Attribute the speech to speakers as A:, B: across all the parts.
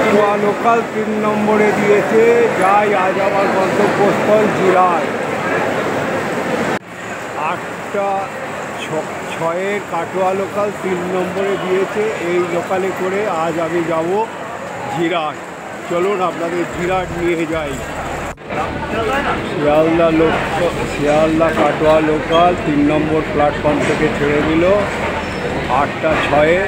A: Katwa local 3 নম্বরে দিয়েছে। যাই আজ আমার গন্তব্যস্থল জিরাট। 8:06 কাটোয়া লোকাল 3 নম্বরে দিয়েছে। এই লোকালে করে আজ আমি যাব জিরাট। চলুন আপনাদের জিরাট নিয়ে যাই। শিয়ালদা কাটোয়া লোকাল 3 নম্বর প্ল্যাটফর্ম থেকে ছেড়ে দিল 8:06।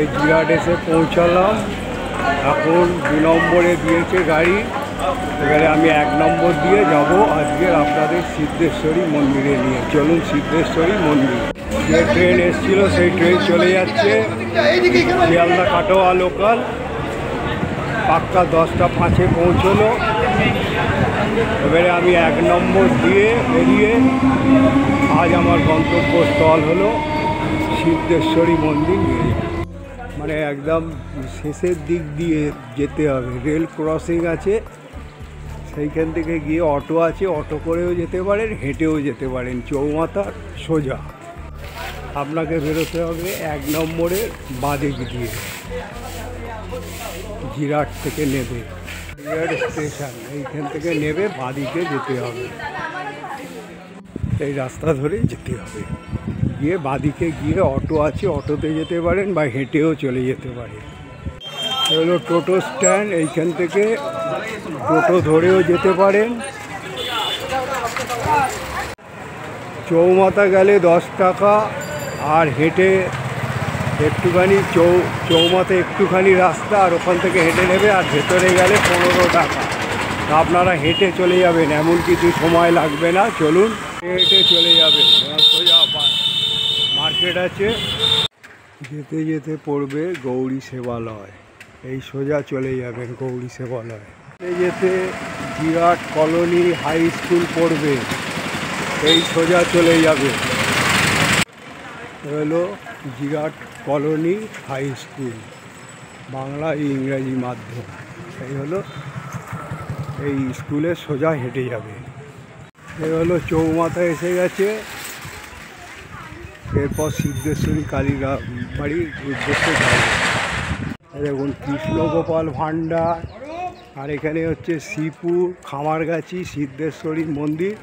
A: এই জিরাট এসে পৌঁছালাম। এখন 2 নম্বরে দিয়েছে গাড়ি। এবারে আমি 1 নম্বর দিয়ে যাব আজকের আপনাদের সিদ্ধেশ্বরী মন্দিরে নিয়ে। চলুন সিদ্ধেশ্বরী মন্দির। যে ট্রেন এসেছিল সেই ট্রেন চলে যাচ্ছে শিয়ালদা কাটোয়া লোকাল। পাক্কা 10:05 পৌঁছলো। এবারে আমি 1 নম্বর দিয়ে বেরিয়ে আজ আমার গন্তব্যস্থল হলো সিদ্ধেশ্বরী মন্দির নিয়ে। মানে একদম শেষের দিক দিয়ে যেতে হবে। রেল ক্রসিং আছে, সেইখান থেকে গিয়ে অটো আছে, অটো করেও যেতে পারেন, হেঁটেও যেতে পারেন। চৌমাথা সোজা আপনাকে বেরোতে হবে 1 নম্বরের বাঁদিক দিয়ে। জিরাট থেকে নেবে, জিরাট স্টেশন, এইখান থেকে নেবে বাঁদিকে যেতে হবে। এই রাস্তা ধরেই যেতে হবে। গিয়ে বাঁদিকে গিয়ে অটো আছে, অটোতে যেতে পারেন বা হেঁটেও চলে যেতে পারেন। হলো টোটো স্ট্যান্ড, এইখান থেকে টোটো ধরেও যেতে পারেন। চৌমাথা গেলে 10 টাকা, আর হেঁটে একটুখানি চৌমাথা একটুখানি রাস্তা, আর ওখান থেকে হেঁটে নেবে, আর ভেতরে গেলে 15 টাকা। আপনারা হেঁটে চলে যাবেন, এমন কিছু সময় লাগবে না। চলুন হেঁটে চলে যাবেন। সোজা মার্কেট আছে, যেতে যেতে পড়বে গৌরী সেবালয়। এই সোজা চলে যাবেন গৌরী সেবালয়। যেতে যেতে জিরাট কলোনি হাই স্কুল পড়বে, এই সোজা চলে যাবে। হলো Jirat colony high school, Bangla ইংরাজি মাধ্যম। এই হলো এই স্কুলে সোজা হেঁটে যাবে। এই হলো চৌমাথা এসে গেছে। এরপর সিদ্ধেশ্বরী কালী বাড়ির উদ্দেশ্যে যাবে। দেখুন কৃষ্ণগোপাল ভাণ্ডার, আর এখানে হচ্ছে শ্রীপুর, খামারগাছি, সিদ্ধেশ্বরী মন্দির।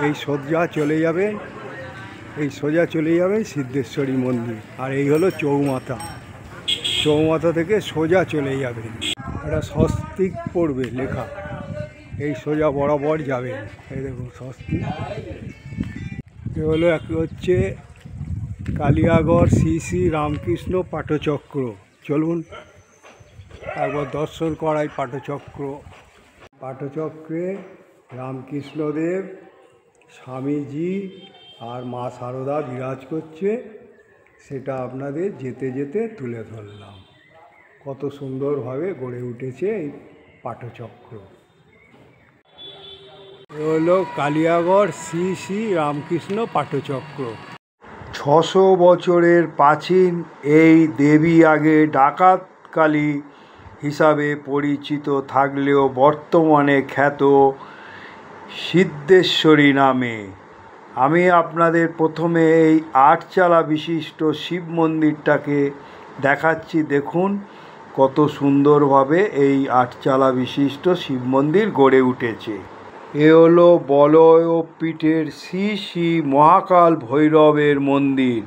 A: এই সোজা চলে যাবেন, এই সোজা চলে যাবেন সিদ্ধেশ্বরী মন্দির। আর এই হলো চৌমাথা, চৌমাথা থেকে সোজা চলে যাবেন। এটা স্বস্তিক পড়বে লেখা, এই সোজা বরাবর যাবেন। এই দেখুন স্বস্তিক। এ হলো হচ্ছে কালিয়াগড় শ্রী শ্রী রামকৃষ্ণ পাঠচক্র। চলুন একবার দর্শন করাই পাঠচক্র। পাঠচক্রে রামকৃষ্ণদেব, স্বামীজি আর মা সারদা বিরাজ করছে, সেটা আপনাদের যেতে যেতে তুলে ধরলাম। কত সুন্দরভাবে গড়ে উঠেছে এই পাঠচক্র। এ হলো কালিয়াগড় শ্রী শ্রী রামকৃষ্ণ পাঠচক্র। 600 বছরের প্রাচীন এই দেবী আগে ডাকাত কালী হিসাবে পরিচিত থাকলেও বর্তমানে খ্যাত সিদ্ধেশ্বরী নামে। আমি আপনাদের প্রথমে এই 8 চালা বিশিষ্ট শিব মন্দিরটাকে দেখাচ্ছি। দেখুন কত সুন্দরভাবে এই 8 চালা বিশিষ্ট শিব মন্দির গড়ে উঠেছে। এ হলো বলয়পীঠের শ্রী শ্রী মহাকাল ভৈরবের মন্দির।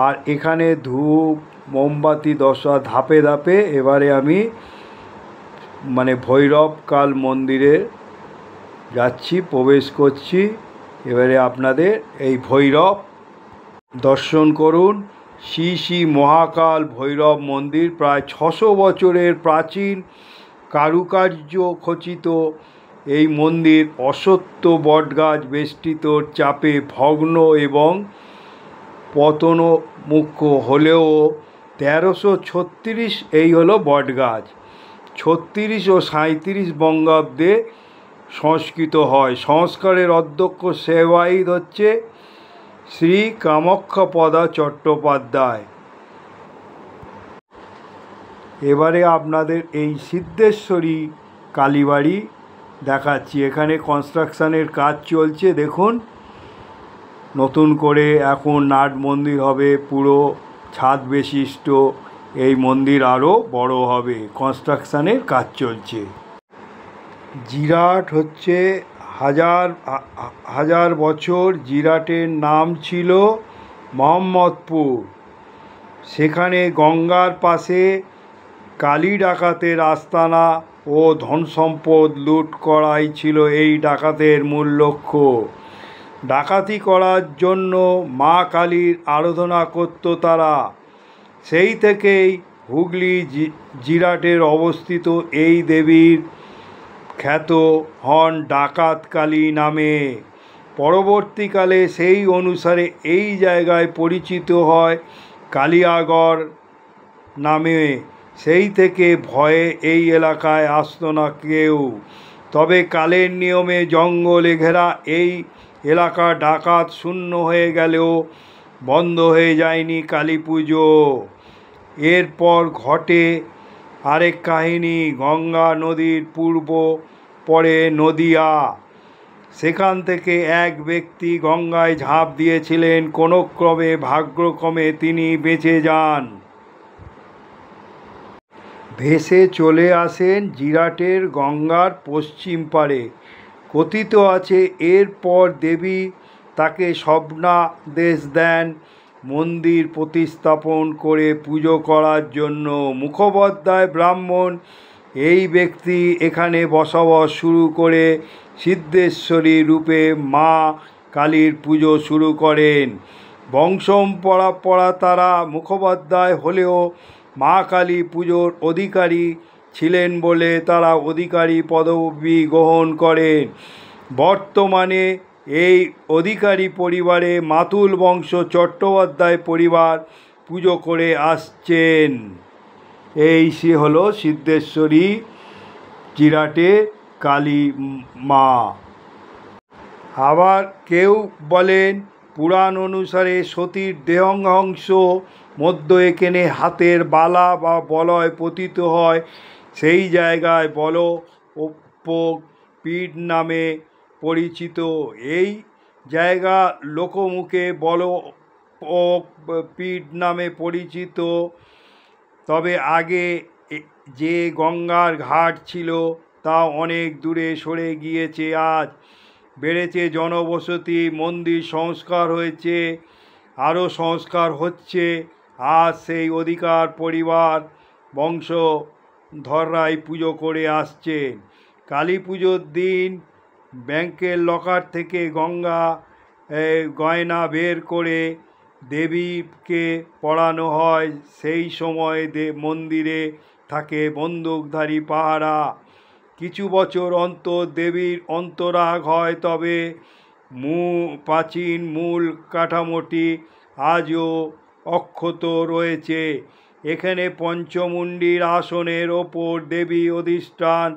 A: আর এখানে ধূপ মোমবাতি দশা ধাপে ধাপে এবারে আমি ভৈরবকাল মন্দিরে যাচ্ছি, প্রবেশ করছি। এবারে আপনাদের এই ভৈরব দর্শন করুন। শ্রী শ্রী মহাকাল ভৈরব মন্দির প্রায় 600 বছরের প্রাচীন কারুকার্য খচিত এই মন্দির অশ্বত্থ বটগাছ বেষ্টিত চাপে ভগ্ন এবং পতনমুখ হলেও 1336 এই হলো বটগাছ, 36 ও 37 বঙ্গাব্দে সংস্কৃত হয়। সংস্কারের অধ্যক্ষ সেবায়িত হচ্ছে শ্রী কামাখ্যাপদা চট্টোপাধ্যায়। এবারে আপনাদের এই সিদ্ধেশ্বরী কালীবাড়ি দেখাচ্ছি। এখানে কনস্ট্রাকশানের কাজ চলছে, দেখুন নতুন করে এখন নাট মন্দির হবে, পুরো ছাদ বিশিষ্ট এই মন্দির আরও বড় হবে, কনস্ট্রাকশানের কাজ চলছে। জিরাট হচ্ছে হাজার বছর, জিরাটের নাম ছিল মোহাম্মদপুর। সেখানে গঙ্গার পাশে কালী ডাকাতের আস্তানা ও ধনসম্পদ লুট করাই ছিল এই ডাকাতের মূল লক্ষ্য। ডাকাতি করার জন্য মা কালীর আরাধনা করত তারা। সেই থেকেই হুগলি জিরাটের অবস্থিত এই দেবীর খ্যাত হন ডাকাত কালী নামে। পরবর্তীকালে সেই অনুসারে এই জায়গায় পরিচিত হয় কালিয়াগড় নামে। সেই থেকে ভয়ে এই এলাকায় আসতো না কেউ। তবে কালের নিয়মে জঙ্গলে ঘেরা এই এলাকা ডাকাত শূন্য হয়ে গেলেও বন্ধ হয়ে যায়নি কালী পুজো। এরপর ঘটে আরেক কাহিনী। গঙ্গা নদীর পূর্ব পড়ে নদিয়া। সেখান থেকে এক ব্যক্তি গঙ্গায় ঝাঁপ দিয়েছিলেন, কোনো ক্রমে ভাগ্যক্রমে তিনি বেঁচে যান, ভেসে চলে আসেন জিরাটের গঙ্গার পশ্চিম পারে। কথিত আছে এরপর দেবী তাকে স্বপ্নাদেশ দেন মন্দির প্রতিস্থাপন করে পুজো করার জন্য। মুখোপাধ্যায় ব্রাহ্মণ এই ব্যক্তি এখানে বসবাস শুরু করে সিদ্ধেশ্বরী রূপে মা কালীর পুজো শুরু করেন। বংশপরম্পরা তারা মুখোপাধ্যায় হলেও মা কালী পুজোর অধিকারী ছিলেন বলে তারা অধিকারী পদবি গ্রহণ করেন। বর্তমানে এই অধিকারী পরিবারে মাতুল বংশ চট্টোপাধ্যায় পরিবার পুজো করে আসছেন। এই সে হলো সিদ্ধেশ্বরী জিরাটে কালী মা। আবার কেউ বলেন পুরাণ অনুসারে সতীর দেহাংশ মধ্য এখানে হাতের বালা বা বলয় পতিত হয়। সেই জায়গায় বলপীঠ নামে পরিচিত। এই জায়গা লোকমুখে বলপীঠ নামে পরিচিত। তবে আগে যে গঙ্গার ঘাট ছিল তা অনেক দূরে সরে গিয়েছে। আজ বেড়েছে জনবসতি, মন্দির সংস্কার হয়েছে, আরও সংস্কার হচ্ছে। আজ সেই অধিকার পরিবার বংশধররাই পুজো করে আসছেন। কালী পুজোর দিন ব্যাংকের লকার থেকে গয়না বের করে দেবীকে পরানো হয়। সেই সময় মন্দিরে থাকে বন্দুকধারী পাহারা। কিছু বছর অন্তর দেবীর অন্তরাগ হয়, তবে প্রাচীন মূল কাঠামোটি আজও অক্ষত রয়েছে। এখানে পঞ্চমুণ্ডির আসনের ওপর দেবী অধিষ্ঠান,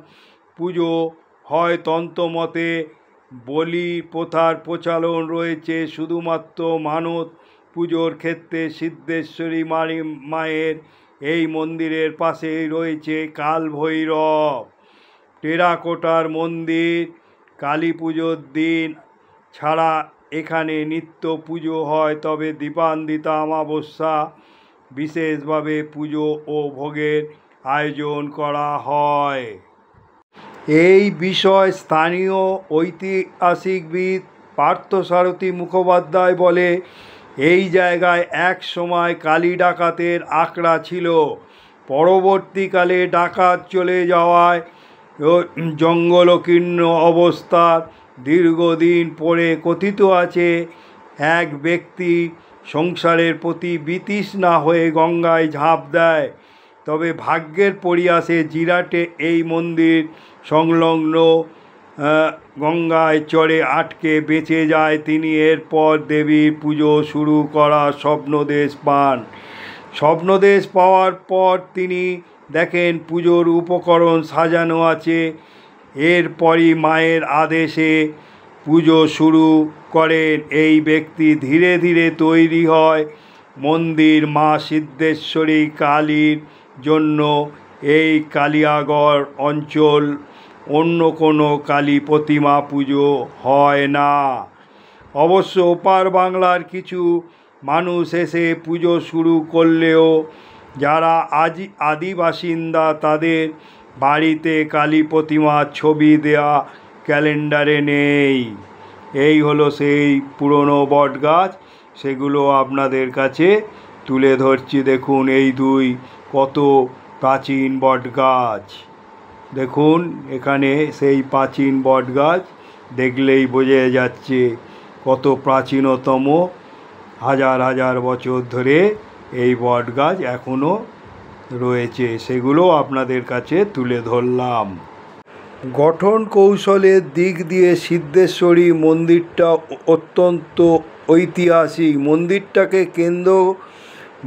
A: পুজো হয় তন্ত্রমতে। বলি প্রথার প্রচলন রয়েছে শুধুমাত্র মানত পুজোর ক্ষেত্রে। সিদ্ধেশ্বরী মায়ের এই মন্দিরের পাশেই রয়েছে কালভৈরব টেরাকোটার মন্দির। কালী পুজোর দিন ছাড়া এখানে নিত্য পুজো হয়, তবে দীপান্বিতা অমাবস্যা বিশেষভাবে পুজো ও ভোগের আয়োজন করা হয়। এই বিষয় স্থানীয় ঐতিহাসিকবিদ পার্থসারথী মুখোপাধ্যায় বলে, এই জায়গায় এক সময় কালী ডাকাতের আখড়া ছিল। পরবর্তীকালে ডাকাত চলে যাওয়ায় জঙ্গলকীর্ণ অবস্থা দীর্ঘদিন পরে কথিত আছে এক ব্যক্তি সংসারের প্রতি বিতৃষ্ণা হয়ে গঙ্গায় ঝাঁপ দেয়।
B: তবে ভাগ্যের পরিহাসে জিরাটে এই মন্দির সংলগ্ন গঙ্গায় চরে আটকে বেঁচে যায় তিনি। এরপর দেবীর পুজো শুরু করার স্বপ্নদেশ পান। স্বপ্নদেশ পাওয়ার পর তিনি দেখেন পুজোর উপকরণ সাজানো আছে। এরপরই মায়ের আদেশে পুজো শুরু করেন এই ব্যক্তি। ধীরে ধীরে তৈরি হয় মন্দির। মা সিদ্ধেশ্বরী কালীর জন্য এই কালিয়াগড় অঞ্চল অন্য কোনো কালী প্রতিমা পুজো হয় না। অবশ্য ওপার বাংলার কিছু মানুষ এসে পুজো শুরু করলেও যারা আদিবাসিন্দা তাদের বাড়িতে কালী প্রতিমার ছবি দেওয়া ক্যালেন্ডারে নেই। এই হলো সেই পুরনো বট গাছ, সেগুলো আপনাদের কাছে তুলে ধরছি। দেখুন এই দুই কত প্রাচীন বট গাছ। দেখুন এখানে সেই প্রাচীন বট গাছ, দেখলেই বোঝা যাচ্ছে কত প্রাচীনতম। হাজার হাজার বছর ধরে এই বট গাছ এখনও রয়েছে, সেগুলো আপনাদের কাছে তুলে ধরলাম। গঠন কৌশলের দিক দিয়ে সিদ্ধেশ্বরী মন্দিরটা অত্যন্ত ঐতিহাসিক। মন্দিরটাকে কেন্দ্র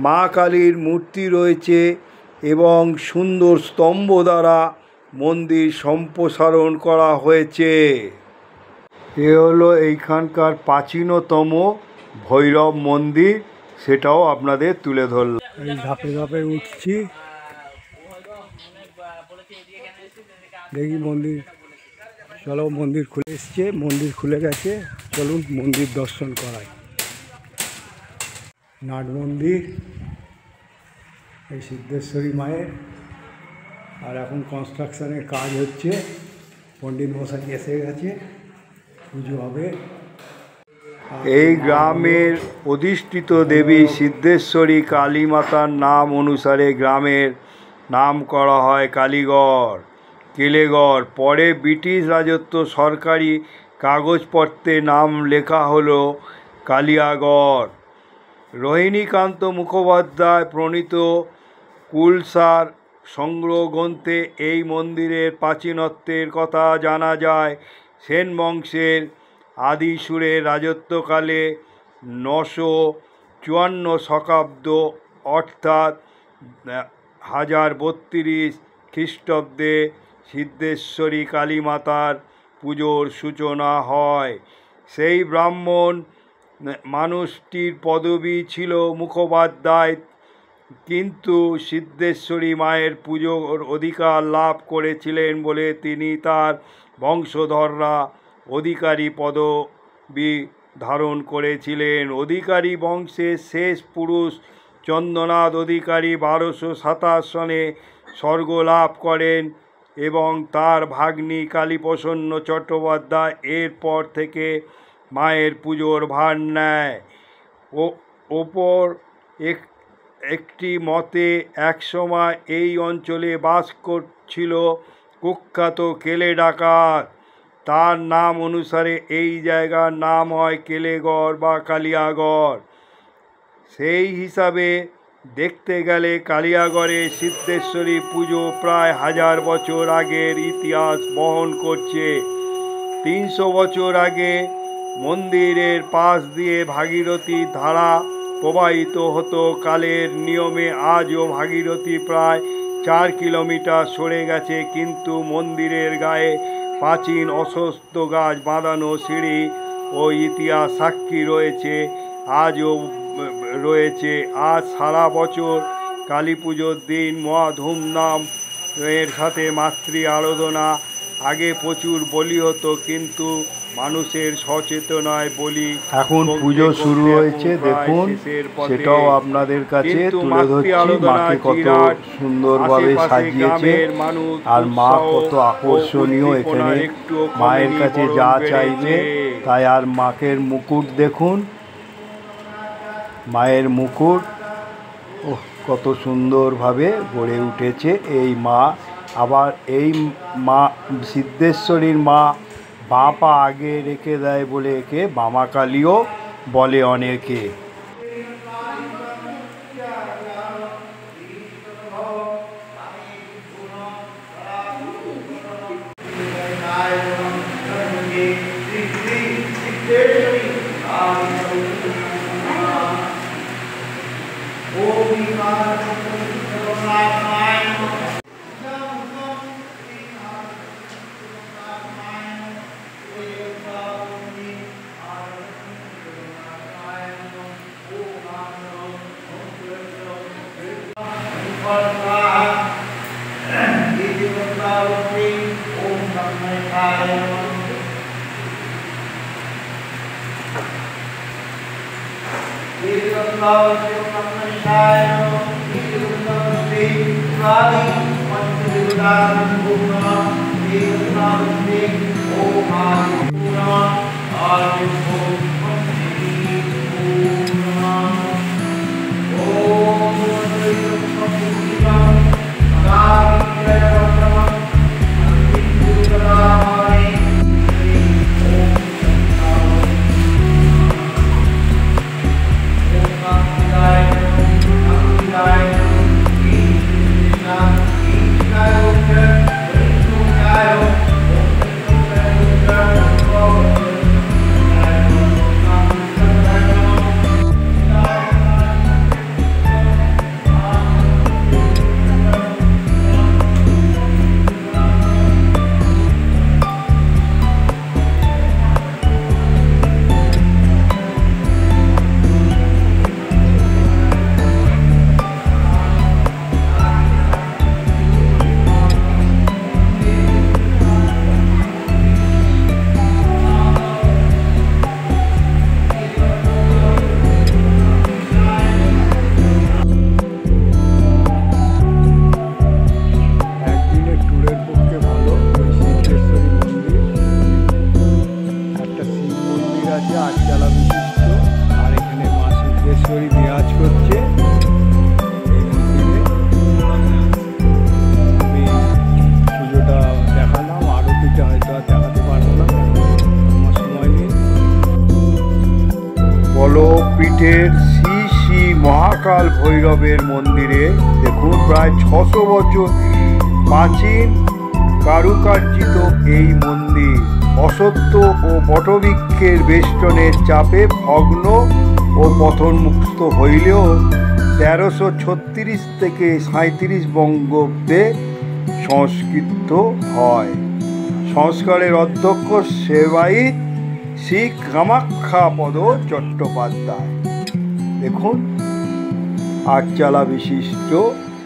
B: মা কালীর মূর্তি রয়েছে এবং সুন্দর স্তম্ভ দ্বারা মন্দির সম্প্রসারণ করা হয়েছে। এ হলো এইখানকার প্রাচীনতম ভৈরব মন্দির, সেটাও আপনাদের তুলে ধরলাম।
A: এই ধাপে ধাপে উঠছি, দেখি মন্দির। চলো, মন্দির খুলে এসছে, মন্দির খুলে গেছে, চলুন মন্দির দর্শন করাই। নাট মন্দির এই সিদ্ধেশ্বরী মায়ের, আর এখন কনস্ট্রাকশনের কাজ হচ্ছে। পণ্ডিত মশাই এসে গেছে, পুজো হবে।
B: এই গ্রামের অধিষ্ঠিত দেবী সিদ্ধেশ্বরী কালী মাতার নাম অনুসারে গ্রামের নাম করা হয় কালীগড়, কেলেগড়। পরে ব্রিটিশ রাজত্ব সরকারি কাগজপত্রে নাম লেখা হলো কালিয়াগড়। রোহিণীকান্ত মুখোপাধ্যায় প্রণীত কুলসার সংগ্রহ গ্রন্থে এই মন্দিরের প্রাচীনত্বের কথা জানা যায়। সেন বংশের আদিসুরের রাজত্বকালে 954 শতাব্দ অর্থাৎ 1032 খ্রিস্টাব্দে সিদ্ধেশ্বরী কালীমাতার পুজোর সূচনা হয়। সেই ব্রাহ্মণ মানুষটির পদবি ছিল মুখোপাধ্যায়, কিন্তু সিদ্ধেশ্বরী মায়ের পুজোর অধিকার লাভ করেছিলেন বলে তিনি তার বংশধররা অধিকারী পদবি ধারণ করেছিলেন। অধিকারী বংশের শেষ পুরুষ চন্দ্রনাথ অধিকারী 1227 সনে স্বর্গ লাভ করেন এবং তার ভাগ্নি কালীপ্রসন্ন চট্টোপাধ্যায় এরপর থেকে মায়ের পুজোর ভার নেয়। ওপর একটি মতে একসময় এই অঞ্চলে বাস করছিল কুখ্যাত কেলে ডাকাত। তার নাম অনুসারে এই জায়গার নাম হয় কেলেগড় বা কালিয়াগড়। সেই হিসাবে দেখতে গেলে কালিয়াগড়ে সিদ্ধেশ্বরী পুজো প্রায় 1000 বছর আগের ইতিহাস বহন করছে। 300 বছর আগে মন্দিরের পাশ দিয়ে ভাগীরথী ধারা প্রবাহিত হতো। কালের নিয়মে আজও ভাগীরথী প্রায় 4 কিলোমিটার সরে গেছে, কিন্তু মন্দিরের গায়ে প্রাচীন অশ্বত্থ গাছ বাঁধানো সিঁড়ি ও ইতিহাস সাক্ষী রয়েছে, আজও রয়েছে। আজ সারা বছর কালী পুজোর দিন মহা ধুমধাম এর সাথে মাতৃ আরাধনা। আগে প্রচুর বলি হতো, কিন্তু মানুষের সচেতনায় বলি এখন পুজো শুরু হয়েছে। দেখুন, সেটাও আপনাদের কাছে তুলে ধরছি। মাকে কত সুন্দরভাবে সাজিয়েছে আর মা কত আকর্ষণীয়। এখানে মায়ের কাছে যা চাইবে তাই। আর মাকের মুকুট দেখুন, মায়ের মুকুট কত সুন্দরভাবে গড়ে উঠেছে এই মা। আবার এই মা সিদ্ধেশ্বরীর মা বাঁ পা আগে রেখে দেয় বলে একে বামা কালীও বলে অনেকে। পীঠের শ্রী শ্রী মহাকাল ভৈরবের মন্দিরে দেখুন প্রায় 600 বছর প্রাচীন কারুকার্যিত এই মন্দির অসত্য ও বটবৃক্ষের বেষ্টনের চাপে ভগ্ন ও পতনমুক্ত হইলেও 1336 থেকে 37 বঙ্গাব্দে সংস্কৃত হয়। সংস্কারের অধ্যক্ষ সেবায়িত শ্রী কামাখ্যাপদ চট্টোপাধ্যায়। দেখুন আটচালা বিশিষ্ট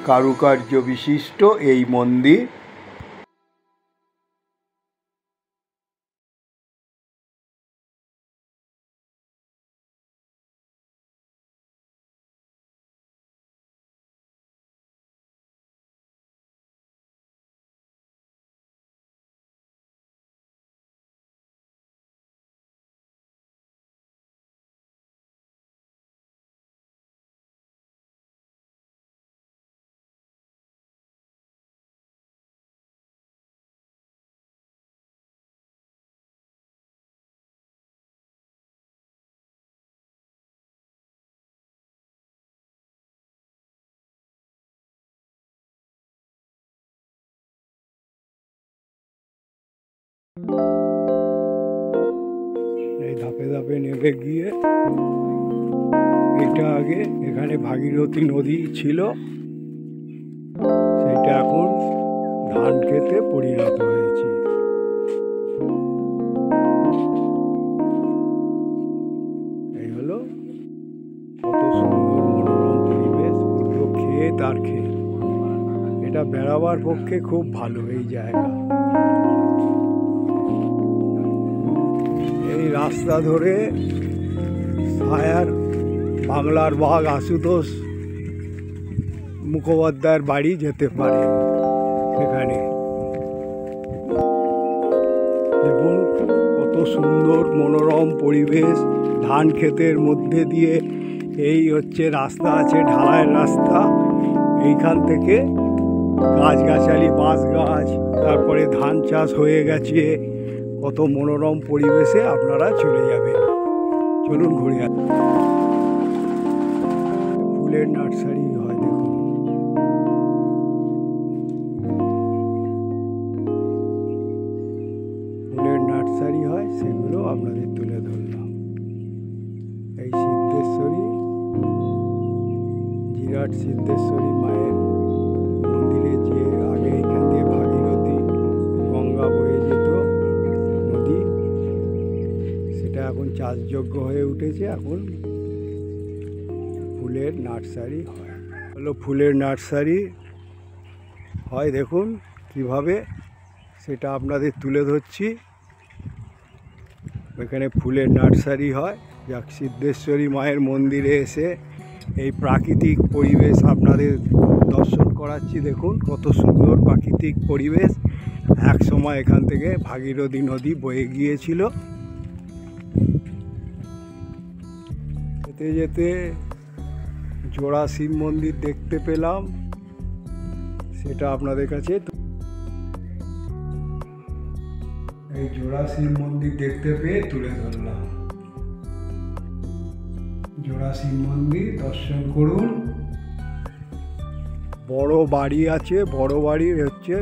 B: কারুকার্য বিশিষ্ট এই মন্দির।
A: এই ধাপে ধাপে নেমে গিয়ে এটা আগে এখানে ভাগীরথী নদী ছিল, সেটা এখন ধান খেতে পরিণত হয়েছে। এই হলো কত সুন্দর মনোরম পরিবেশ, পুরো ক্ষেত আর ক্ষেত। এটা বেড়াবার পক্ষে খুব ভালো এই জায়গা। এই রাস্তা ধরে সায়ার বাংলার বাঘ আশুতোষ মুখোপাধ্যায়ের বাড়ি যেতে পারে। এখানে দেখুন কত সুন্দর মনোরম পরিবেশ, ধান ক্ষেতের মধ্যে দিয়ে এই হচ্ছে রাস্তা আছে, ঢালাইয়ের রাস্তা। এইখান থেকে গাছগাছালি, বাঁশ গাছ, তারপরে ধান চাষ হয়ে গেছে। কত মনোরম পরিবেশে আপনারা চলে যাবেন। চলুন ঘুরে আসুন। ফুলের নার্সারি হয় দেখুন। ফুলের নার্সারি হয়, সেগুলো আপনাদের তুলে ধরলাম। জিরাট সিদ্ধেশ্বরী মায়ের মন্দিরে যে আগে এখান দিয়ে ভাগীরথী গঙ্গা বয়ে যেত নদী, সেটা এখন চাষযোগ্য হয়ে উঠেছে। এখন ফুলের নার্সারি হয়, হলো ফুলের নার্সারি হয়। দেখুন কিভাবে সেটা আপনাদের তুলে ধরছি। এখানে ফুলের নার্সারি হয়। যাক, সিদ্ধেশ্বরী মায়ের মন্দিরে এসে এই প্রাকৃতিক পরিবেশ আপনাদের দর্শন করাচ্ছি। দেখুন কত সুন্দর প্রাকৃতিক পরিবেশ। এক সময় এখান থেকে ভাগীরথী নদী বয়ে গিয়েছিল। যেতে যেতে জোড়া শিব মন্দির দেখতে পেলাম, সেটা আপনাদের কাছে এই জোড়া শিব মন্দির দেখতে পেয়ে তুলে ধরলাম। জোড়া শিব মন্দির দর্শন করুন। বড় বাড়ি আছে, বড় বাড়ির হচ্ছে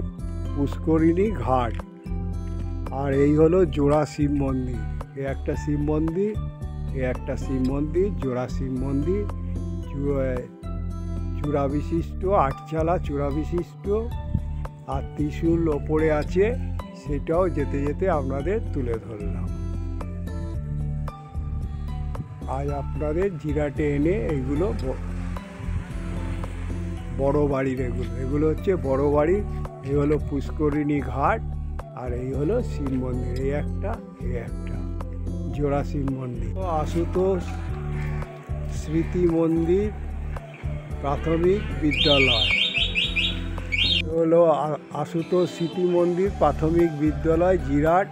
A: পুষ্করিণী ঘাট। আর এই হলো জোড়া শিব মন্দির। এ একটা শিব মন্দির, এ একটা শিব মন্দির, জোড়া শিব মন্দির, চূড়া বিশিষ্ট, আটচালা চূড়া বিশিষ্ট, আর ত্রিশূল ওপরে আছে, সেটাও যেতে যেতে আপনাদের তুলে ধরলাম। আজ আপনাদের জিরাটে এনে এইগুলো বড় বাড়ির, এগুলো হচ্ছে বড় বাড়ি। এই হলো পুষ্করিণী ঘাট, আর এই হলো শিব মন্দির। এই একটা জোড়া শিব মন্দির। আশুতোষ স্মৃতি মন্দির প্রাথমিক বিদ্যালয় হলো আশুতোষ স্মৃতি মন্দির প্রাথমিক বিদ্যালয়, জিরাট,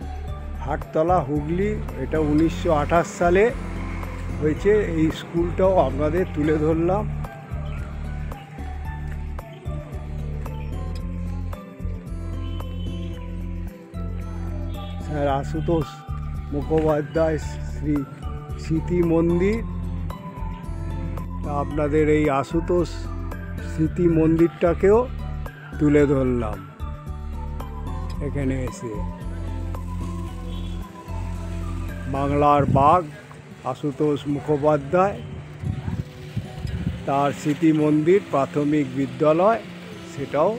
A: হাটতলা, হুগলি। এটা 1928 সালে হয়েছে। এই স্কুলটাও আপনাদের তুলে ধরলাম। স্যার আশুতোষ মুখোপাধ্যায় স্মৃতি মন্দির। আপনাদের এই আশুতোষ স্মৃতি মন্দিরটাকেও তুলে ধরলাম এখানে এসে। বাংলার বাঘ আশুতোষ মুখোপাধ্যায়, তার স্মৃতি মন্দির প্রাথমিক বিদ্যালয়, সেটাও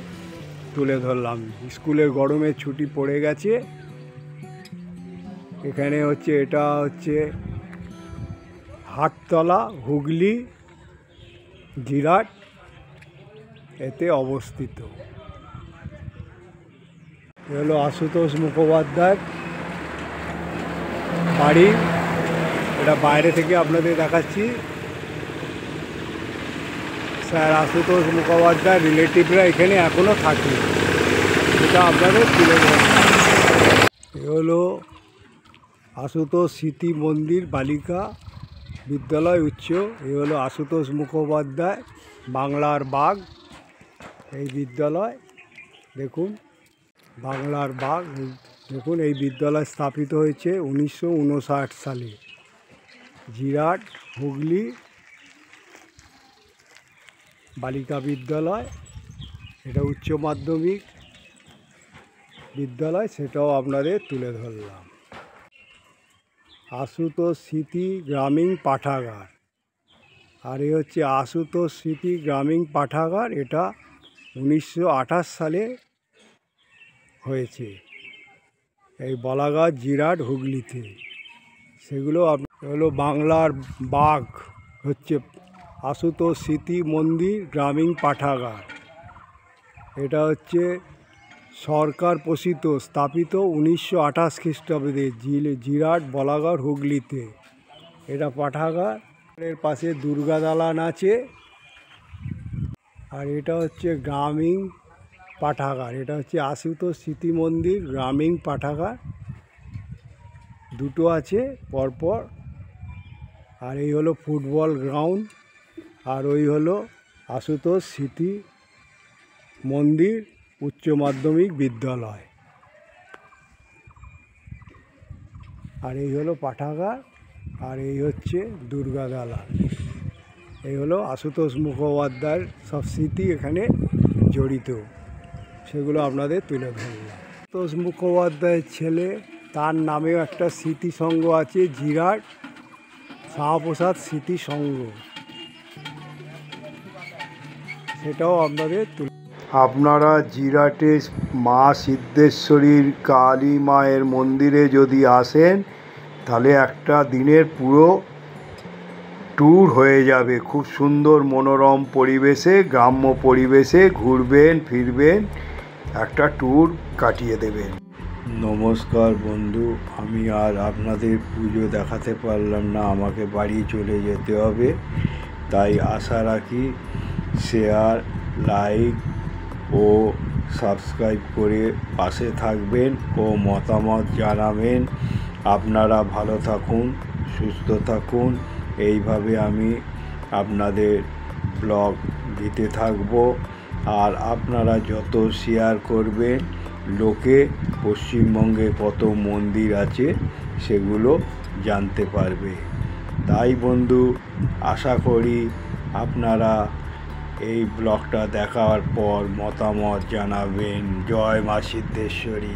A: তুলে ধরলাম। স্কুলের গরমের ছুটি পড়ে গেছে। এখানে হচ্ছে, এটা হচ্ছে হাটতলা, হুগলি, জিরাট এতে অবস্থিত। এ হলো আশুতোষ মুখোপাধ্যায় বাড়ি। এটা বাইরে থেকে আপনাদের দেখাচ্ছি। স্যার আশুতোষ মুখোপাধ্যায় রিলেটিভরা এখানে এখনও থাকে, এটা আপনাদের তুলে ধরলাম। এ হলো আশুতোষ স্মৃতি মন্দির বালিকা বিদ্যালয় উচ্চ। এই হলো আশুতোষ মুখোপাধ্যায় বাংলার বাঘ এই বিদ্যালয়। দেখুন বাংলার বাঘ। দেখুন এই বিদ্যালয় স্থাপিত হয়েছে 1959 সালে। জিরাট, হুগলি বালিকা বিদ্যালয়, এটা উচ্চ মাধ্যমিক বিদ্যালয়, সেটাও আপনাদের তুলে ধরলাম। আশুতোষ স্মৃতি গ্রামীণ পাঠাগার, আর এ হচ্ছে আশুতোষ স্মৃতি গ্রামীণ পাঠাগার। এটা 1928 সালে হয়েছে এই বলাগাছ, জিরাট, হুগলিতে। সেগুলো হলো বাংলার বাঘ হচ্ছে আশুতোষ স্মৃতি মন্দির গ্রামীণ পাঠাগার। এটা হচ্ছে সরকার পোষিত, স্থাপিত 1928 খ্রিস্টাব্দে জিরাট, বলাগড়, হুগলিতে। এটা পাঠাগার। এর পাশে দুর্গা দালান আছে। আর এটা হচ্ছে গ্রামীণ পাঠাগার। এটা হচ্ছে আশুতোষ স্মৃতি মন্দির গ্রামীণ পাঠাগার, দুটো আছে পরপর। আর এই হলো ফুটবল গ্রাউন্ড, আর ওই হলো আশুতোষ স্মৃতি মন্দির উচ্চ মাধ্যমিক বিদ্যালয়। আর এই হলো পাঠাগার, আর এই হচ্ছে দুর্গা দালান। এই হলো আশুতোষ মুখোপাধ্যায়ের সব স্মৃতি এখানে জড়িত, সেগুলো আপনাদের তুলে ধরলাম। আশুতোষ মুখোপাধ্যায়ের ছেলে, তার নামেও একটা স্মৃতি সংঘ আছে, জিরাট শ্যামাপ্রসাদ স্মৃতি সংঘ। সেটাও আপনাদের তুলে।
B: আপনারা জিরাটে মা সিদ্ধেশ্বরীর কালী মায়ের মন্দিরে যদি আসেন তাহলে একটা দিনের পুরো ট্যুর হয়ে যাবে। খুব সুন্দর মনোরম পরিবেশে, গ্রাম্য পরিবেশে ঘুরবেন ফিরবেন, একটা ট্যুর কাটিয়ে দেবেন। নমস্কার বন্ধু, আমি আর আপনাদের পুজো দেখাতে পারলাম না, আমাকে বাড়ি চলে যেতে হবে। তাই আশা রাখি শেয়ার, লাইক ও সাবস্ক্রাইব করে পাশে থাকবেন ও মতামত জানাবেন। আপনারা ভালো থাকুন, সুস্থ থাকুন। এইভাবে আমি আপনাদের ব্লগ দিতে থাকব। আর আপনারা যত শেয়ার করবেন, লোকে পশ্চিমবঙ্গে কত মন্দির আছে সেগুলো জানতে পারবে। তাই বন্ধু, আশা করি আপনারা এই ব্লগটা দেখার পর মতামত জানাবেন। জয় মা সিদ্ধেশ্বরী।